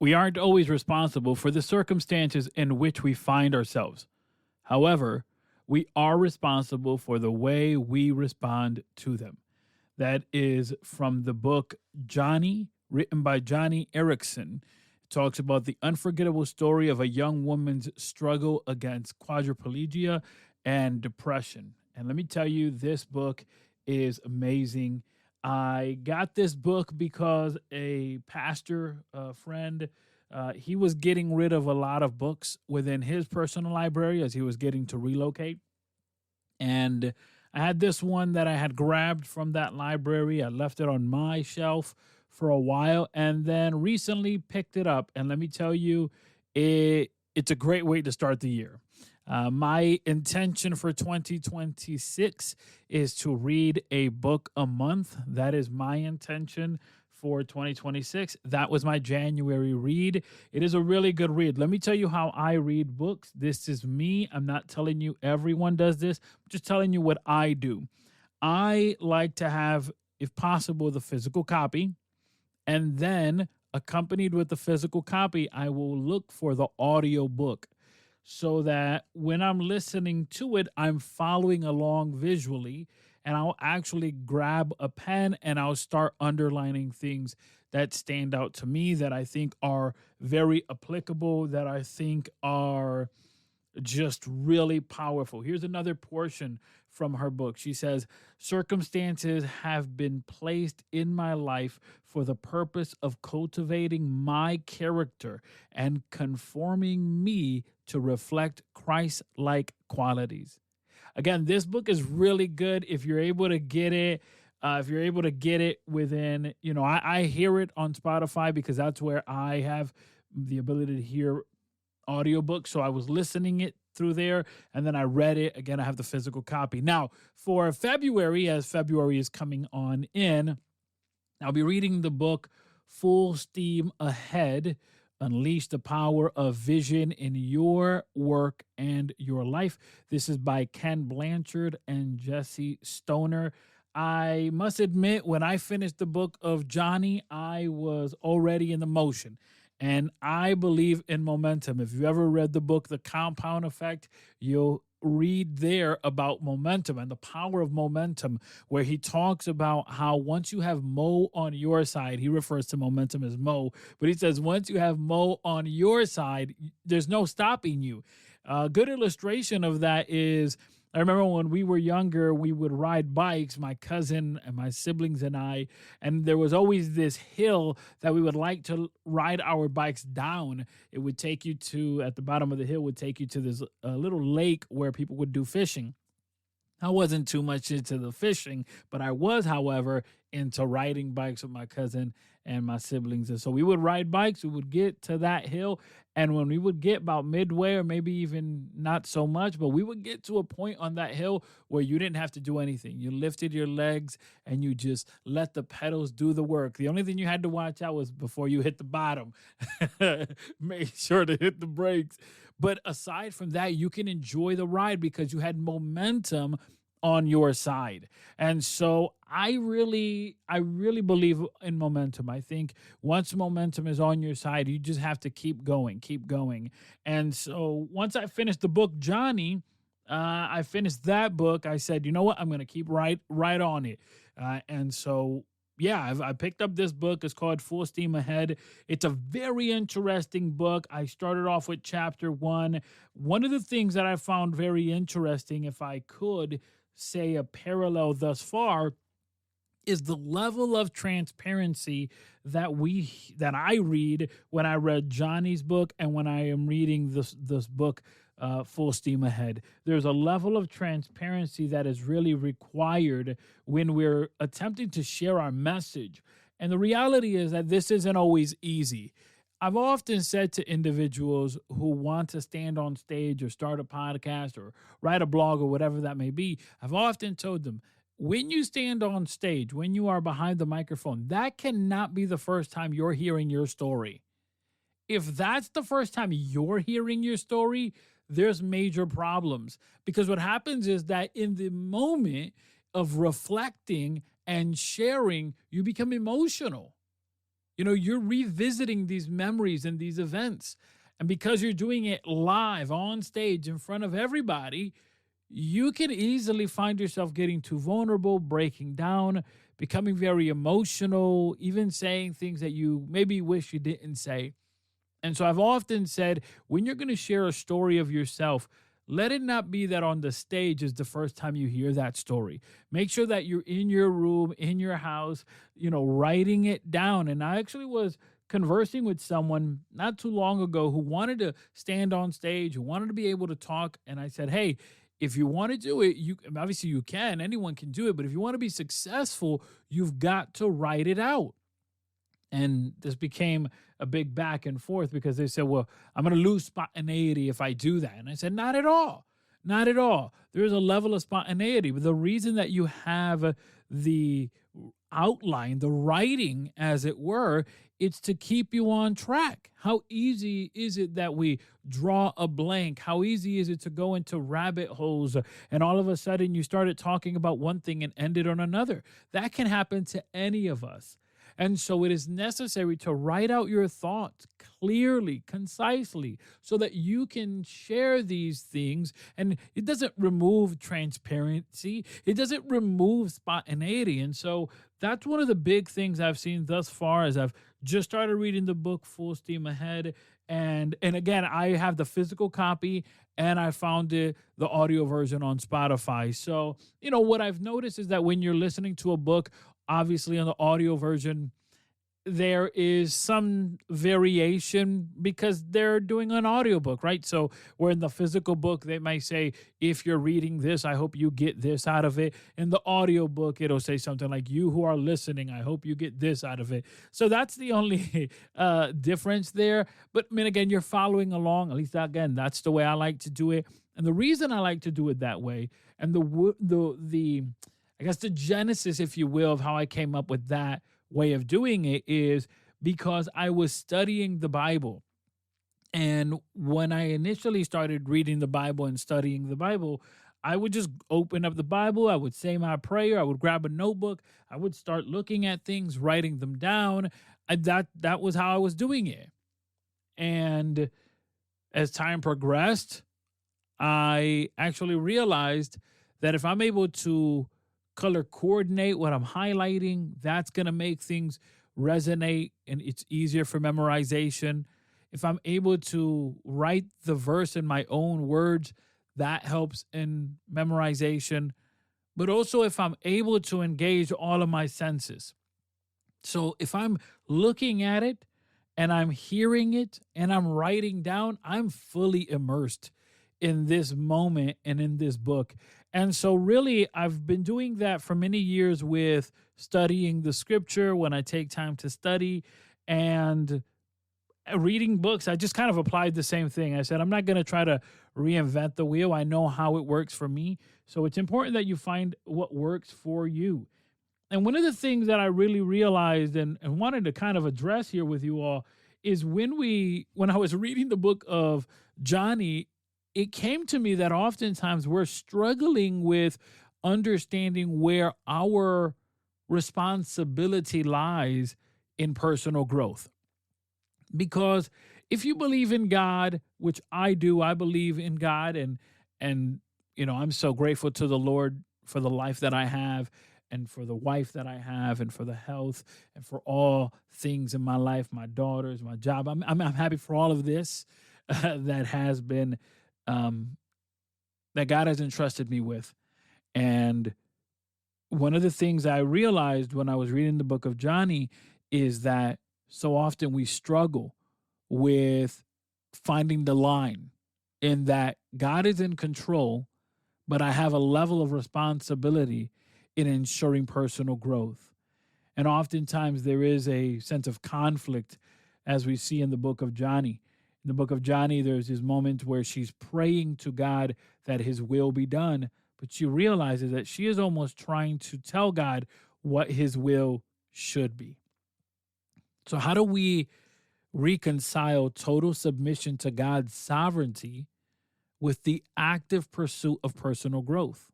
We aren't always responsible for the circumstances in which we find ourselves. However, we are responsible for the way we respond to them. That is from the book Johnny, written by Joni Eareckson. It talks about the unforgettable story of a young woman's struggle against quadriplegia and depression. And let me tell you, this book is amazing. I got this book because a pastor friend, he was getting rid of a lot of books within his personal library as he was getting to relocate. And I had this one that I had grabbed from that library. I left it on my shelf for a while and then recently picked it up. And let me tell you, it's a great way to start the year. My intention for 2026 is to read a book a month. That is my intention for 2026. That was my January read. It is a really good read. Let me tell you how I read books. This is me. I'm not telling you everyone does this. I'm just telling you what I do. I like to have, if possible, the physical copy. And then accompanied with the physical copy, I will look for the audio book so that when I'm listening to it, I'm following along visually, and I'll actually grab a pen and I'll start underlining things that stand out to me, that I think are very applicable, that I think are just really powerful. Here's another portion from her book. She says, circumstances have been placed in my life for the purpose of cultivating my character and conforming me to reflect Christ-like qualities. Again, this book is really good if you're able to get it. If you're able to get it within, I hear it on Spotify because that's where I have the ability to hear audiobooks. So I was listening it through there and then I read it. Again, I have the physical copy. Now, for February, as February is coming on in, I'll be reading the book Full Steam Ahead, Unleash the Power of Vision in Your Work and Your Life. This is by Ken Blanchard and Jesse Stoner. I must admit, when I finished the book of Johnny, I was already in the motion. And I believe in momentum. If you ever read the book, The Compound Effect, you'll read there about momentum and the power of momentum, where he talks about how once you have Mo on your side, he refers to momentum as Mo, but he says once you have Mo on your side, there's no stopping you. A good illustration of that is, I remember when we were younger, we would ride bikes, my cousin and my siblings and I, and there was always this hill that we would like to ride our bikes down. It would take you to, at the bottom of the hill, would take you to this little lake where people would do fishing. I wasn't too much into the fishing, but I was, however, into riding bikes with my cousin and my siblings. And so we would ride bikes, we would get to that hill, and when we would get about midway, or maybe even not so much, but we would get to a point on that hill where you didn't have to do anything. You lifted your legs and you just let the pedals do the work. The only thing you had to watch out was before you hit the bottom. Make sure to hit the brakes. But aside from that, you can enjoy the ride because you had momentum on your side. And so I really believe in momentum. I think once momentum is on your side, you just have to keep going. And so once I finished the book, Johnny, I finished that book. I said, you know what? I'm going to keep right on it. And so, yeah, I picked up this book. It's called Full Steam Ahead. It's a very interesting book. I started off with chapter 1. One of the things that I found very interesting, if I could say a parallel thus far, is the level of transparency that I read when I read Johnny's book and when I am reading this book, Full Steam Ahead. There's a level of transparency that is really required when we're attempting to share our message. And the reality is that this isn't always easy. I've often said to individuals who want to stand on stage or start a podcast or write a blog or whatever that may be, I've often told them, when you stand on stage, when you are behind the microphone, that cannot be the first time you're hearing your story. If that's the first time you're hearing your story, there's major problems. Because what happens is that in the moment of reflecting and sharing, you become emotional. You're revisiting these memories and these events. And because you're doing it live on stage in front of everybody, you can easily find yourself getting too vulnerable, breaking down, becoming very emotional, even saying things that you maybe wish you didn't say. And so I've often said, when you're going to share a story of yourself, let it not be that on the stage is the first time you hear that story. Make sure that you're in your room, in your house, writing it down. And I actually was conversing with someone not too long ago who wanted to stand on stage, who wanted to be able to talk. And I said, hey, if you want to do it, you obviously you can, anyone can do it. But if you want to be successful, you've got to write it out. And this became a big back and forth because they said, well, I'm going to lose spontaneity if I do that. And I said, not at all. Not at all. There is a level of spontaneity. But the reason that you have the outline, the writing, as it were, it's to keep you on track. How easy is it that we draw a blank? How easy is it to go into rabbit holes and all of a sudden you started talking about one thing and ended on another? That can happen to any of us. And so it is necessary to write out your thoughts clearly, concisely, so that you can share these things. And it doesn't remove transparency, it doesn't remove spontaneity. And so that's one of the big things I've seen thus far as I've just started reading the book full steam ahead. And again, I have the physical copy and I found the audio version on Spotify. So, what I've noticed is that when you're listening to a book, obviously on the audio version, there is some variation because they're doing an audiobook, right? So where in the physical book, they might say, if you're reading this, I hope you get this out of it. In the audiobook, it'll say something like, you who are listening, I hope you get this out of it. So that's the only difference there. But I mean, again, you're following along. At least, again, that's the way I like to do it. And the reason I like to do it that way, and the I guess the genesis, if you will, of how I came up with that way of doing it is because I was studying the Bible. And when I initially started reading the Bible and studying the Bible, I would just open up the Bible. I would say my prayer. I would grab a notebook. I would start looking at things, writing them down. And that was how I was doing it. And as time progressed, I actually realized that if I'm able to color coordinate what I'm highlighting, that's going to make things resonate and it's easier for memorization. If I'm able to write the verse in my own words, that helps in memorization. But also if I'm able to engage all of my senses. So if I'm looking at it and I'm hearing it and I'm writing down, I'm fully immersed in this moment and in this book. And so really, I've been doing that for many years with studying the scripture when I take time to study and reading books. I just kind of applied the same thing. I said, I'm not going to try to reinvent the wheel. I know how it works for me. So it's important that you find what works for you. And one of the things that I really realized and wanted to kind of address here with you all is when I was reading the book of Joni, it came to me that oftentimes we're struggling with understanding where our responsibility lies in personal growth. Because if you believe in God, which I do, I believe in God, and I'm so grateful to the Lord for the life that I have and for the wife that I have and for the health and for all things in my life, my daughters, my job. I'm happy for all of this that has been that God has entrusted me with. And one of the things I realized when I was reading the book of Joni is that so often we struggle with finding the line in that God is in control, but I have a level of responsibility in ensuring personal growth. And oftentimes there is a sense of conflict, as we see in the book of Joni. In the book of Joni, there's this moment where she's praying to God that his will be done, but she realizes that she is almost trying to tell God what his will should be. So how do we reconcile total submission to God's sovereignty with the active pursuit of personal growth?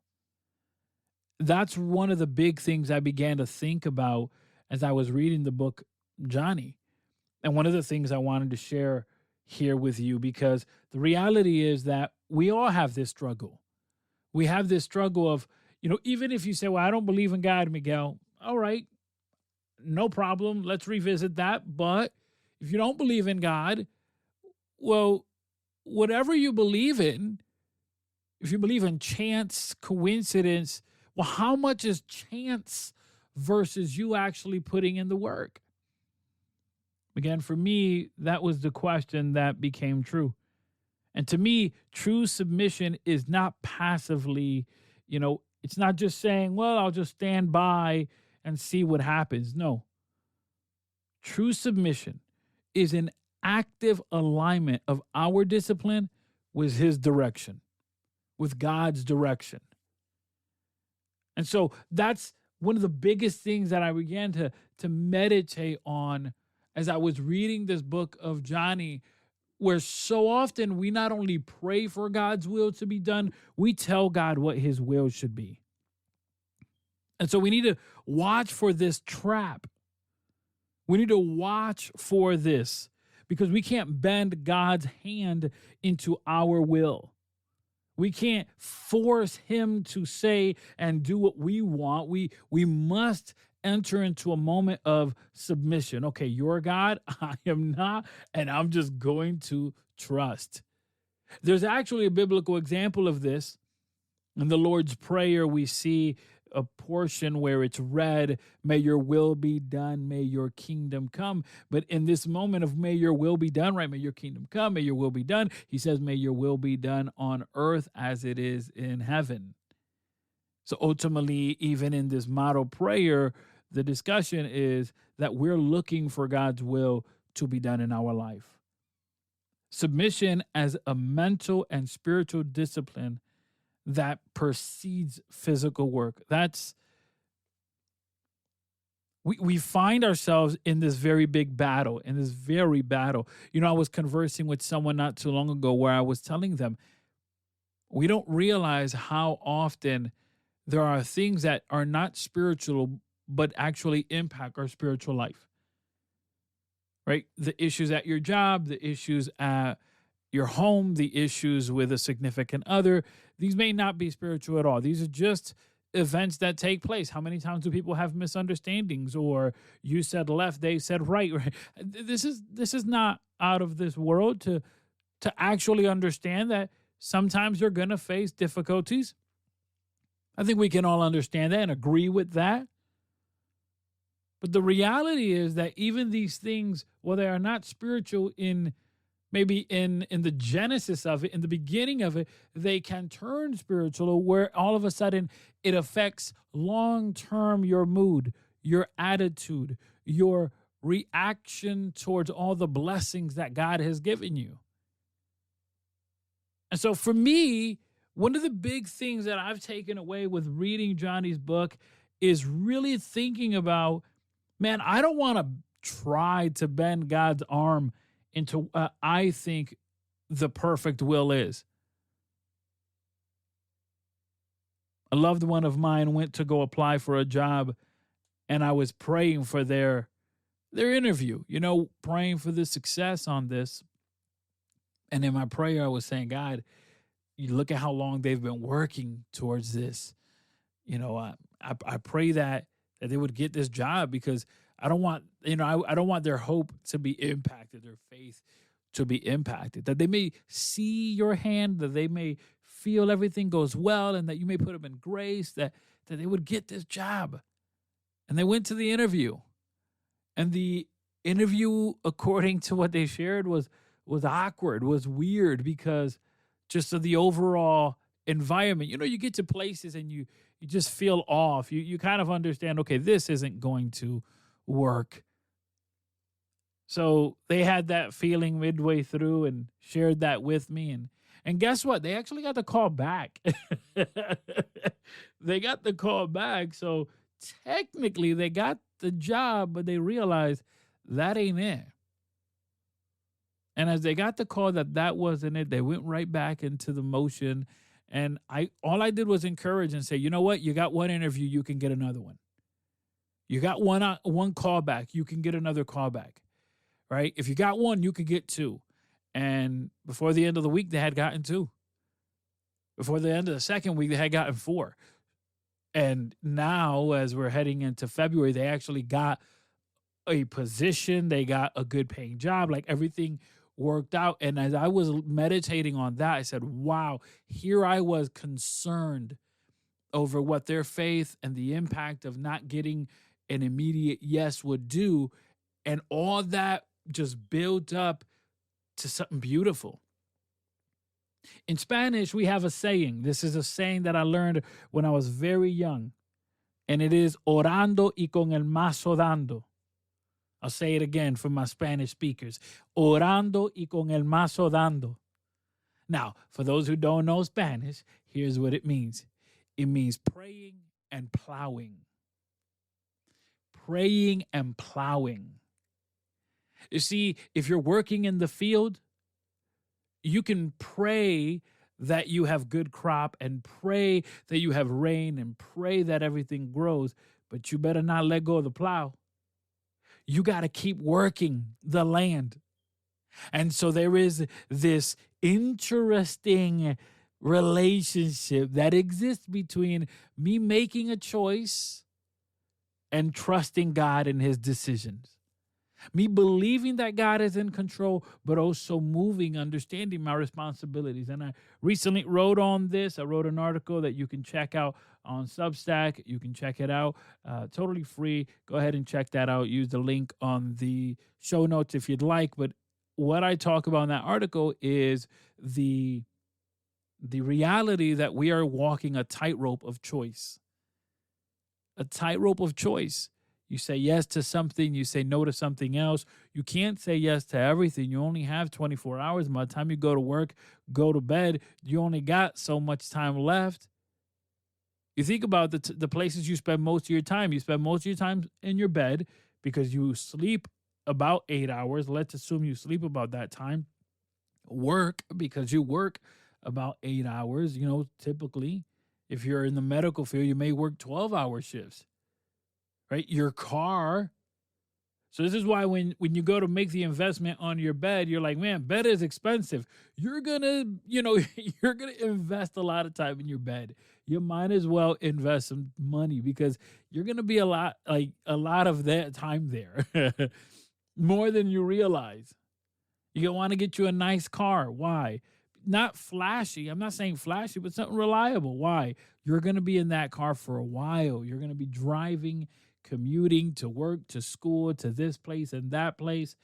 That's one of the big things I began to think about as I was reading the book Joni. And one of the things I wanted to share here with you, because the reality is that we all have this struggle. We have this struggle of, even if you say, well, I don't believe in God, Miguel, all right, no problem. Let's revisit that. But if you don't believe in God, well, whatever you believe in, if you believe in chance, coincidence, well, how much is chance versus you actually putting in the work? Again, for me, that was the question that became true. And to me, true submission is not passively, it's not just saying, well, I'll just stand by and see what happens. No. True submission is an active alignment of our discipline with his direction, with God's direction. And so that's one of the biggest things that I began to meditate on as I was reading this book of Joni, where so often we not only pray for God's will to be done, we tell God what his will should be. And so we need to watch for this trap. We need to watch for this, because we can't bend God's hand into our will. We can't force him to say and do what we want. We must enter into a moment of submission. Okay, you're God, I am not, and I'm just going to trust. There's actually a biblical example of this. In the Lord's Prayer, we see a portion where it's read, may your will be done, may your kingdom come. But in this moment of may your will be done, right, may your kingdom come, may your will be done, he says, may your will be done on earth as it is in heaven. So ultimately, even in this model prayer, the discussion is that we're looking for God's will to be done in our life. Submission as a mental and spiritual discipline that precedes physical work. We find ourselves in this very big battle, I was conversing with someone not too long ago where I was telling them, we don't realize how often there are things that are not spiritual, but actually impact our spiritual life, right? The issues at your job, the issues at your home, the issues with a significant other, these may not be spiritual at all. These are just events that take place. How many times do people have misunderstandings, or you said left, they said right? This is not out of this world to actually understand that sometimes you're going to face difficulties. I think we can all understand that and agree with that. But the reality is that even these things, while they are not spiritual in the genesis of it, in the beginning of it, they can turn spiritual, where all of a sudden it affects long-term your mood, your attitude, your reaction towards all the blessings that God has given you. And so for me, one of the big things that I've taken away with reading Joni's book is really thinking about, man, I don't want to try to bend God's arm into I think the perfect will is. A loved one of mine went to go apply for a job, and I was praying for their interview, praying for the success on this. And in my prayer, I was saying, God, you look at how long they've been working towards this. I pray that they would get this job, because I don't want, I don't want their hope to be impacted, their faith to be impacted, that they may see your hand, that they may feel everything goes well, and that you may put them in grace, that they would get this job. And they went to the interview, and the interview, according to what they shared, was awkward, was weird, because just of the overall environment. You get to places and you just feel off. You kind of understand, okay, this isn't going to work. So they had that feeling midway through and shared that with me. And guess what? They actually got the call back. They got the call back. So technically they got the job, but they realized that ain't it. And as they got the call that wasn't it, they went right back into the motion. And all I did was encourage and say, you know what? You got one interview, you can get another one. You got one callback, you can get another callback, right? If you got one, you could get two. And before the end of the week, they had gotten two. Before the end of the second week, they had gotten four. And now, as we're heading into February, they actually got a position, they got a good paying job, like everything worked out. And as I was meditating on that, I said, wow, here I was concerned over what their faith and the impact of not getting an immediate yes would do. And all that just built up to something beautiful. In Spanish, we have a saying. This is a saying that I learned when I was very young. And it is orando y con el mazo dando. I'll say it again for my Spanish speakers. Orando y con el mazo dando. Now, for those who don't know Spanish, here's what it means. It means praying and plowing. Praying and plowing. You see, if you're working in the field, you can pray that you have good crop and pray that you have rain and pray that everything grows, but you better not let go of the plow. You got to keep working the land. And so there is this interesting relationship that exists between me making a choice and trusting God in his decisions. Me believing that God is in control, but also moving, understanding my responsibilities. And I recently wrote on this. I wrote an article that you can check out on Substack. You can check it out totally free. Go ahead and check that out. Use the link on the show notes if you'd like. But what I talk about in that article is the reality that we are walking a tightrope of choice. A tightrope of choice. You say yes to something, you say no to something else. You can't say yes to everything. You only have 24 hours. By the time you go to work, go to bed, you only got so much time left. You think about the places you spend most of your time. You spend most of your time in your bed because you sleep about 8 hours. Let's assume you sleep about that time. Work because you work about 8 hours. You know, typically, if you're in the medical field, you may work 12-hour shifts. Right? Your car. So this is why when you go to make the investment on your bed, you're like, man, bed is expensive. You're going to, you're going to invest a lot of time in your bed. You might as well invest some money because you're going to be a lot of that time there. More than you realize. You want to get you a nice car. Why? Not flashy. I'm not saying flashy, but something reliable. Why? You're going to be in that car for a while. You're going to be driving, commuting to work, to school, to this place and that place.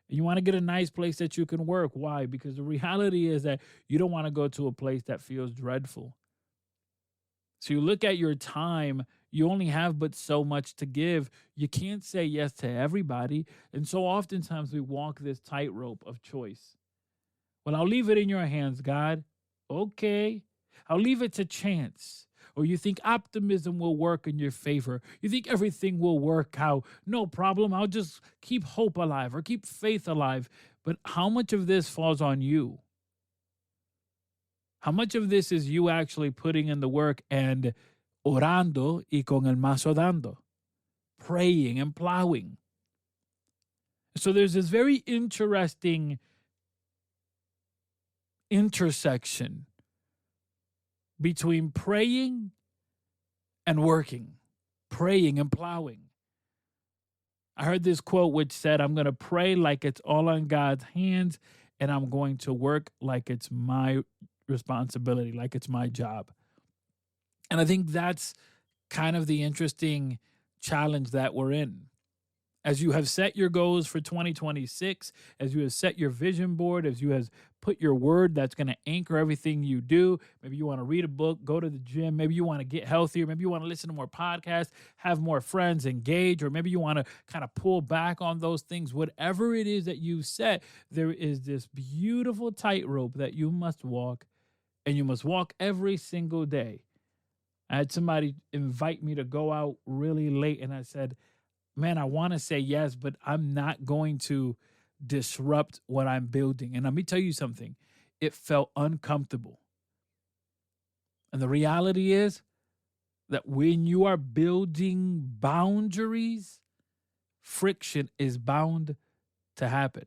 And you want to get a nice place that you can work. Why? Because the reality is that you don't want to go to a place that feels dreadful. So you look at your time, you only have but so much to give. You can't say yes to everybody. And so oftentimes we walk this tightrope of choice. Well, I'll leave it in your hands, God. Okay. I'll leave it to chance. Or you think optimism will work in your favor. You think everything will work out. No problem. I'll just keep hope alive or keep faith alive. But how much of this falls on you? How much of this is you actually putting in the work and orando y con el mazo dando, praying and plowing? So there's this very interesting intersection between praying and working, praying and plowing. I heard this quote which said, I'm going to pray like it's all on God's hands, and I'm going to work like it's my responsibility, like it's my job. And I think that's kind of the interesting challenge that we're in. As you have set your goals for 2026, as you have set your vision board, as you have put your word that's going to anchor everything you do. Maybe you want to read a book, go to the gym. Maybe you want to get healthier. Maybe you want to listen to more podcasts, have more friends, engage, or maybe you want to kind of pull back on those things. Whatever it is that you set, there is this beautiful tightrope that you must walk, and you must walk every single day. I had somebody invite me to go out really late, and I said, man, I want to say yes, but I'm not going to disrupt what I'm building. And let me tell you something. It felt uncomfortable. And the reality is, that when you are building boundaries, friction is bound to happen.